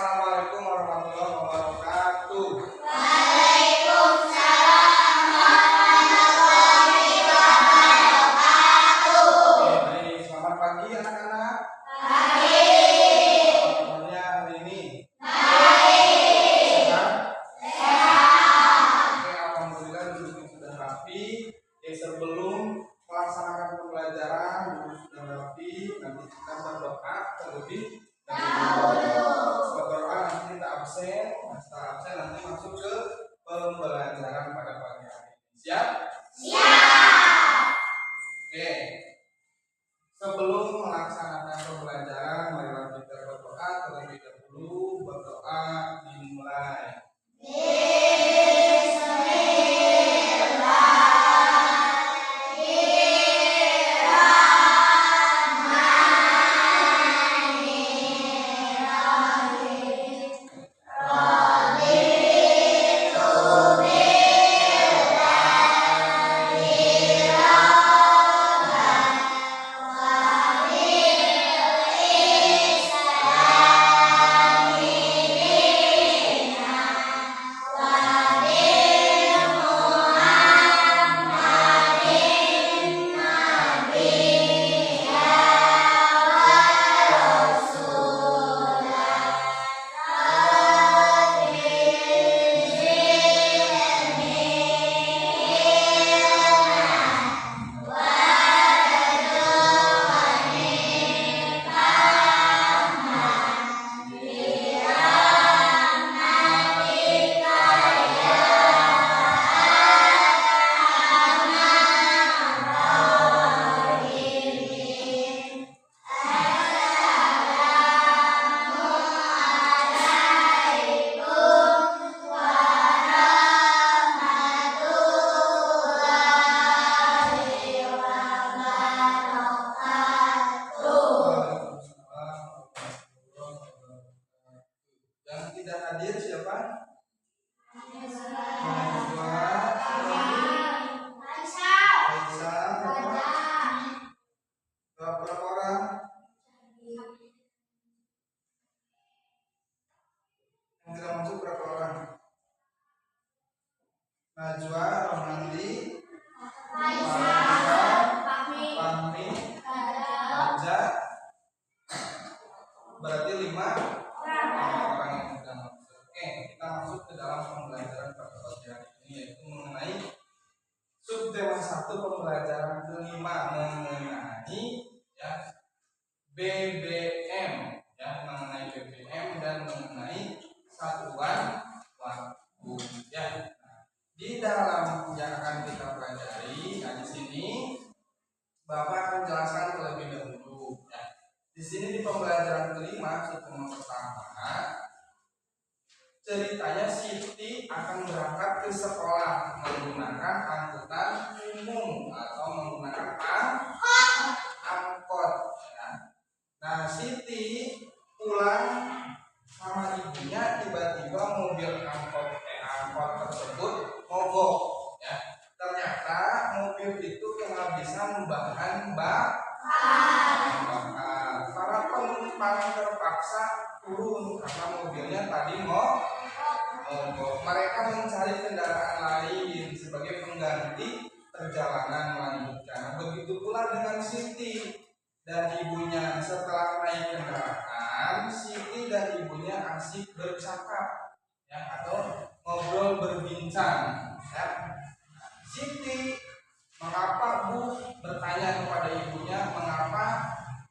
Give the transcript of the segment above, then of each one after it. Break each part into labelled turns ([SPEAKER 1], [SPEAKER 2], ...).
[SPEAKER 1] Assalamualaikum warahmatullahi wabarakatuh.
[SPEAKER 2] Waalaikumsalam warahmatullahi wabarakatuh.
[SPEAKER 1] Oke, baik. Selamat pagi anak-anak.
[SPEAKER 2] Pagi.
[SPEAKER 1] Kabarnya hari ini?
[SPEAKER 2] Baik.
[SPEAKER 1] Sehat?
[SPEAKER 2] Sehat.
[SPEAKER 1] Oke, alhamdulillah duduknya sudah rapi. Sebelum melaksanakan pembelajaran duduk sudah rapi. Nanti kita berdoa terlebih dahulu. Berdoa nanti kita absen. Setelah absen nanti masuk ke pembelajaran pada pagi hari. Siap?
[SPEAKER 2] Siap.
[SPEAKER 1] Oke. Sebelum melaksanakan pembelajaran, marilah kita berdoa terlebih dahulu. Berdoa dimulai. Yang tidak hadir siapa? Berapa orang? Yang tidak masuk berapa orang? Najwa, Romandi, Fahmi, Raja. Berarti 5 orang yang sudah masuk. Oke, kita masuk ke dalam pembelajaran pada pagi hari ini, yaitu mengenai subtema 1 pembelajaran kelima mengenai ya BBM, ya mengenai BBM dan mengenai satuan waktu. Ya, di dalam yang akan kita pelajari, di sini Bapak akan jelaskan terlebih dahulu. Ya. Di sini di pembelajaran kelima, subtema pertama, ceritanya Siti akan berangkat ke sekolah menggunakan angkutan umum atau menggunakan angkot. Ya. Nah, Siti pulang sama ibunya, tiba-tiba mobil angkot tersebut mogok. Ya. Ternyata mobil itu kehabisan bahan bakar. Para penumpang terpaksa turun karena mobilnya tadi mogok. Mereka mencari kendaraan lain sebagai pengganti perjalanan melanjutkan. Begitu pula dengan Siti dan ibunya. Setelah naik kendaraan, Siti dan ibunya asik bercakap, ya, atau ngobrol berbincang. Ya. Siti, mengapa Bu? Bertanya kepada ibunya, mengapa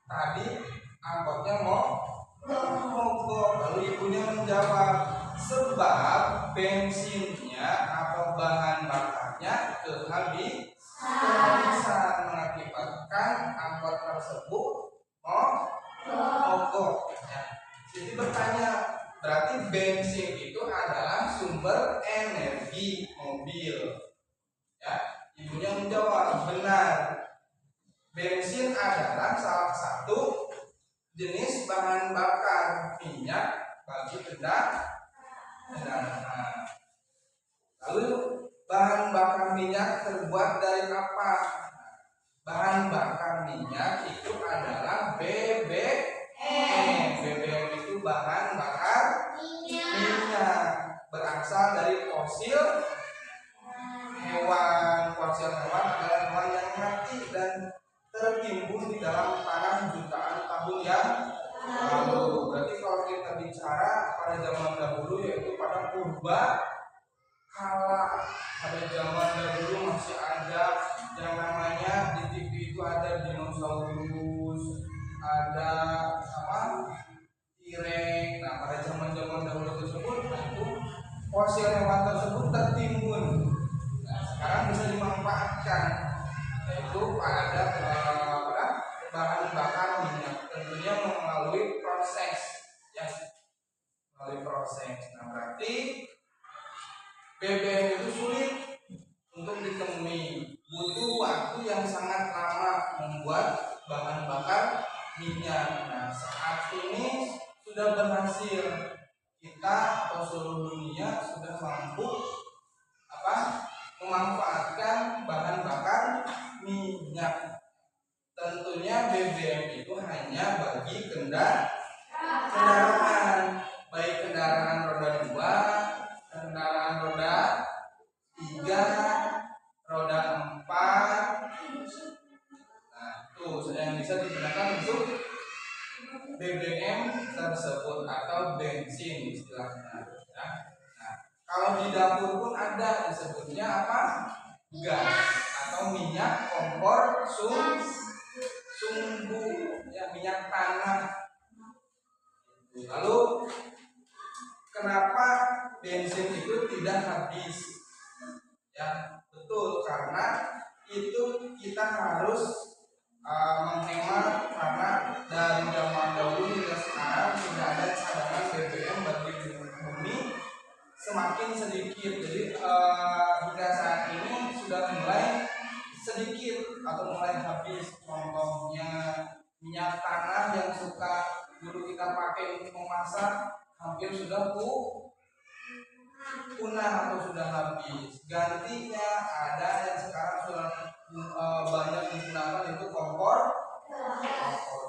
[SPEAKER 1] tadi angkotnya mogok? Lalu ibunya menjawab, sebab bensinnya atau bahan bakarnya kehabisan mengakibatkan angkot tersebut mogok. Ya. Jadi bertanya, berarti bensin itu adalah sumber energi mobil. Ya, ibunya menjawab, benar. Bensin adalah salah satu jenis bahan bakar minyak bagi kendaraan. Lalu bahan bakar minyak terbuat dari apa? Bahan bakar minyak itu adalah BBM. BBM itu bahan bakar fosil hewan adalah hewan yang mati dan tertimbun di dalam tanah jutaan tahun yang lalu. Berarti kalau kita bicara pada zaman dahulu, yaitu pada purba kala, pada zaman dahulu masih ada yang namanya di TV itu ada dinosaurus, ada apa, T-Rex. Nah, pada zaman-zaman dahulu tersebut itu fosil hewan tersebut tertimbun. Nah, sekarang bisa dimanfaatkan, yaitu pada bahan bakar minyak, tentunya melalui proses, ya, melalui proses. Nah, berarti BBM itu sulit untuk ditemui, butuh waktu yang sangat lama membuat bahan bakar minyak. Nah, saat ini sudah berhasil, kita atau seluruh dunia sudah mampu memanfaatkan bahan bakar minyak. Tentunya BBM itu hanya bagi kendaraan, baik kendaraan roda 2, kendaraan roda 3, roda 4. Nah, itu yang bisa digunakan untuk BBM tersebut atau bensin istilahnya. Nah, kalau di dapur pun ada disebutnya apa? Gas atau minyak kompor sumbu, ya, minyak tanah. Lalu kenapa bensin itu tidak habis? Ya, betul, karena itu kita harus menghemat, karena dari zaman dahulu hingga sekarang tidak ada cadangan BBM bagi bumi, semakin sedikit. Jadi hingga saat ini sudah mulai sedikit atau mulai habis. Contohnya minyak tanah yang suka dulu kita pakai untuk memasak hampir sudah punah atau sudah habis. Gantinya ada yang sekarang sudah banyak digunakan, itu kompor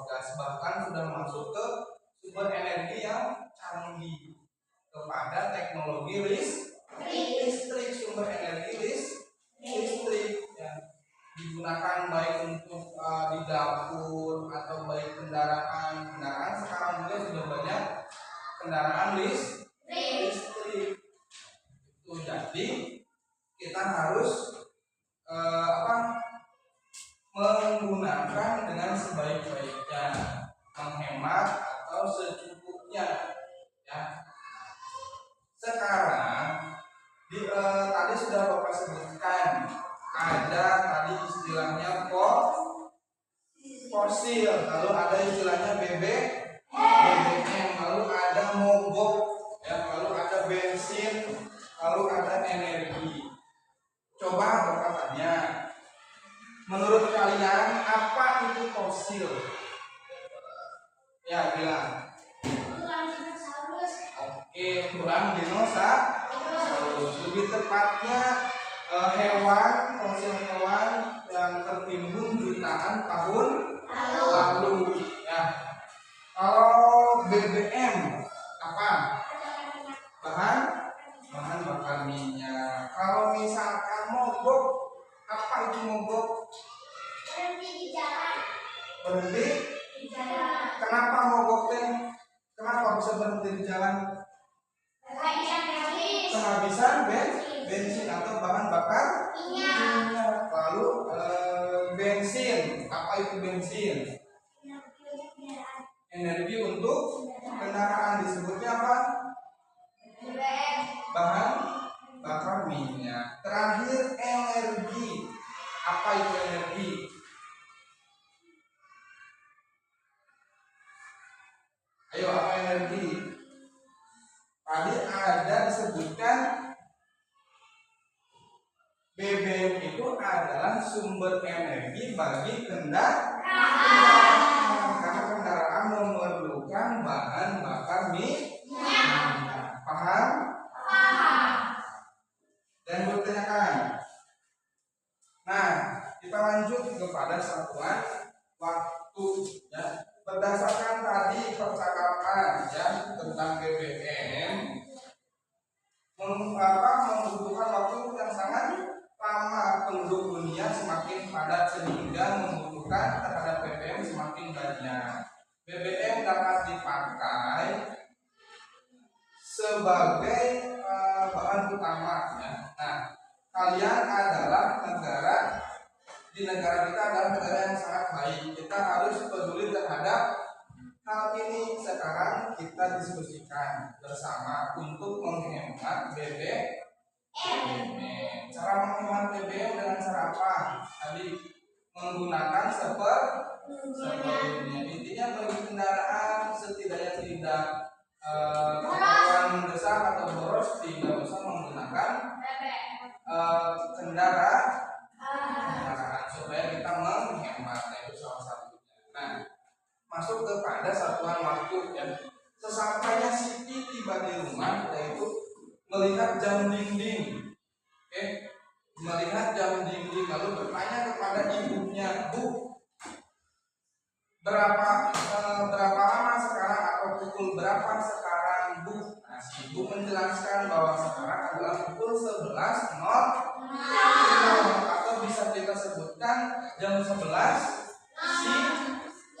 [SPEAKER 1] gas, bahkan sudah masuk ke sumber energi yang canggih, kepada teknologi listrik, sumber energi listrik, ya, digunakan baik untuk di dapur atau baik kendaraan sekarang juga sudah banyak kendaraan listrik. Itu jadi kita harus menggunakan dengan sebaik-baiknya, menghemat atau secukupnya, ya. Sekarang tadi sudah Bapak sebutkan, ada tadi istilahnya fosil, lalu ada istilahnya BBM, lalu ada mogok, ya, lalu ada bensin, lalu ada energi. Coba Bapak tanya, menurut kalian apa itu fosil? Ya, bilang. Oke, kurang dinosaurus. Lebih tepatnya fosil hewan yang tertimbun jutaan tahun lalu. Ya. Kalau BBM apa? Bahan bakar minyak. Kalau misalkan mogok, apa itu mogok?
[SPEAKER 2] Berhenti di jalan.
[SPEAKER 1] Berhenti? Di jalan. Kenapa mogok teh? Kenapa bisa berhenti di jalan? Kehabisan bensin atau bahan bakar minyak. Lalu bensin, apa itu bensin? Energi untuk kendaraan, disebutnya apa? Bahan bakar minyak. Terakhir energi, apa itu energi? Ayo, apa energi? Tadi ada disebutkan BBM itu adalah sumber energi bagi kendaraan, karena kendaraan memerlukan bahan bakar minyak. Paham? Dan bertanyakan. Nah, kita lanjut kepada satuan waktu, ya. Berdasarkan tadi percakapan, ya, tentang BBM, membutuhkan sebagai bahan utama ya. Nah, kalian adalah di negara kita adalah negara yang sangat baik. Kita harus peduli terhadap hal ini. Sekarang kita diskusikan bersama untuk menghemat BBM. Cara menghemat BBM dengan cara apa? Tadi menggunakan seperlunya. Intinya bagi kendaraan setidaknya tidak keperluan mendesak atau boros, tidak usah menggunakan kendaraan supaya kita menghemat. Itu salah satunya. Nah, masuk kepada satuan waktu ya. Sesampainya Siti tiba di rumah, yaitu melihat jam dinding. Oke, melihat jam dinding lalu bertanya kepada ibunya, Bu, berapa lama sekarang atau pukul berapa sekarang, Bu? Nah, si ibu menjelaskan bahwa sekarang adalah pukul 11.00 atau bisa kita sebutkan jam 11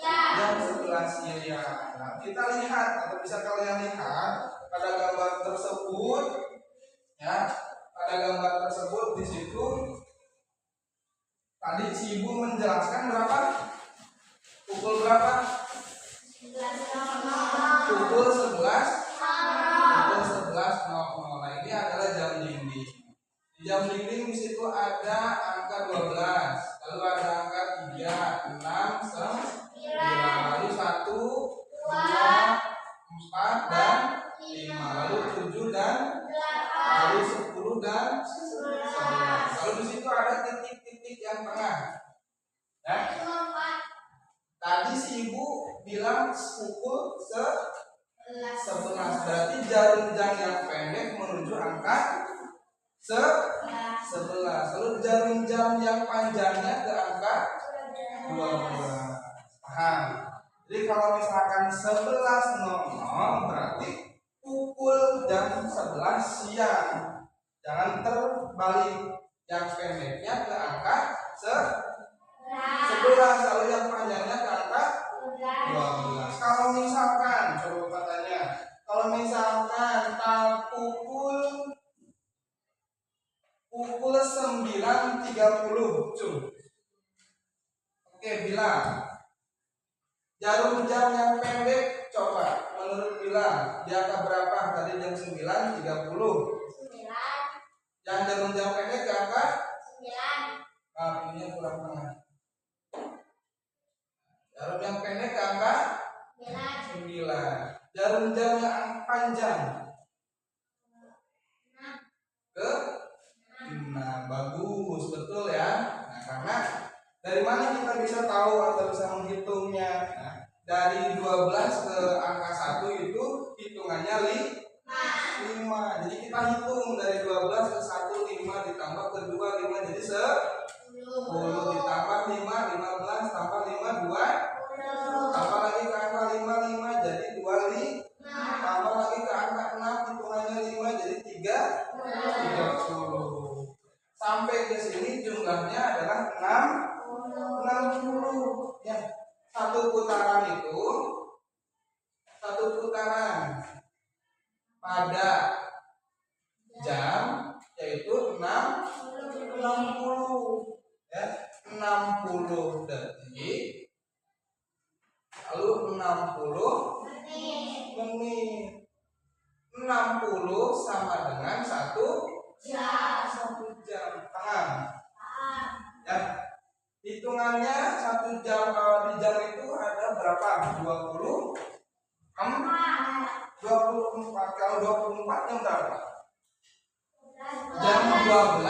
[SPEAKER 1] jam 11 siang. Nah, kita lihat atau bisa kalian lihat pada gambar tersebut ya. Pada gambar tersebut di situ tadi si ibu menjelaskan berapa? Pukul berapa? Pukul 11.00. Nah, ini adalah jam dinding. Di jam dinding di situ ada angka 12, lalu ada angka 3, 6, 9, lalu 1, 2, 4 dan 5, lalu 7 dan lalu 10 dan 11. Lalu di situ ada titik-titik yang tengah. Ya. Tadi si ibu bilang pukul 11, berarti jarum jam yang pendek menuju angka 11. Lalu jarum jam yang panjangnya ke angka 12. Paham? Jadi kalau misalkan 11.00 berarti pukul jam 11 siang. Jangan terbalik. Yang pendeknya ke angka 11, lalu yang panjangnya ke angka 12. Kalau misalkan, coba tanya, kalau misalkan pukul 9.30, oke, bilang jarum jam yang pendek, coba menurut bilang di angka berapa? Tadi jam 9.30. Yang jarum jam pendek ke angka 9. Ini kurang tengah. Jarum yang pendek ke angka 9. Jarum jam yang panjang ke 6. Bagus, betul ya. Nah, karena dari mana kita bisa tahu atau bisa menghitungnya? Nah, dari 12 ke angka 1 itu hitungannya 5. Jadi kita hitung dari 12 ke 1, 5 ditambah ke 2, 5 jadi 10 ditambah 5, 15 tambah 5, 2, tambah lagi ke angka 5, 5 jadi 25, tambah lagi ke angka 6 hitungannya 5 jadi 30. Sampai ke sini jumlahnya adalah 60 ya. Satu putaran pada jam yaitu 60 ya, 60 detik lalu 60 menit. 60 sama dengan 1 jam. Paham? Ya. Hitungannya 1 jam di jam itu ada berapa? 24. Kalau 24 jam berapa? Jam 12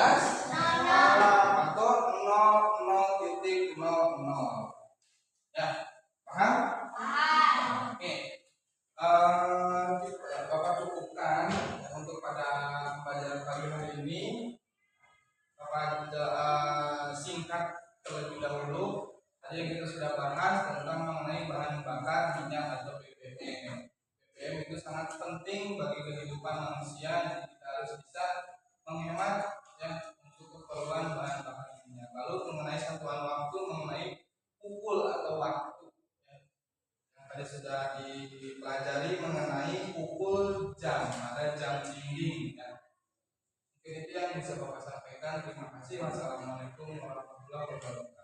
[SPEAKER 1] atau 00.00. Ya, paham? Oke. Bapak cukupkan untuk pada pelajaran pagi hari ini. Bapak singkat terlebih dahulu. Tadi kita sudah bahas tentang mengenai bahan bakar minyak atau BBM. BBM itu sangat penting bagi kehidupan manusia. Jadi kita harus bisa menghemat ya untuk keperluan bahan bakar minyak. Lalu mengenai satuan waktu, mengenai pukul atau waktu ya. Yang tadi sudah dipelajari mengenai pukul jam. Ada jam bisa Bapak sampaikan. Terima kasih. Wassalamualaikum warahmatullahi wabarakatuh.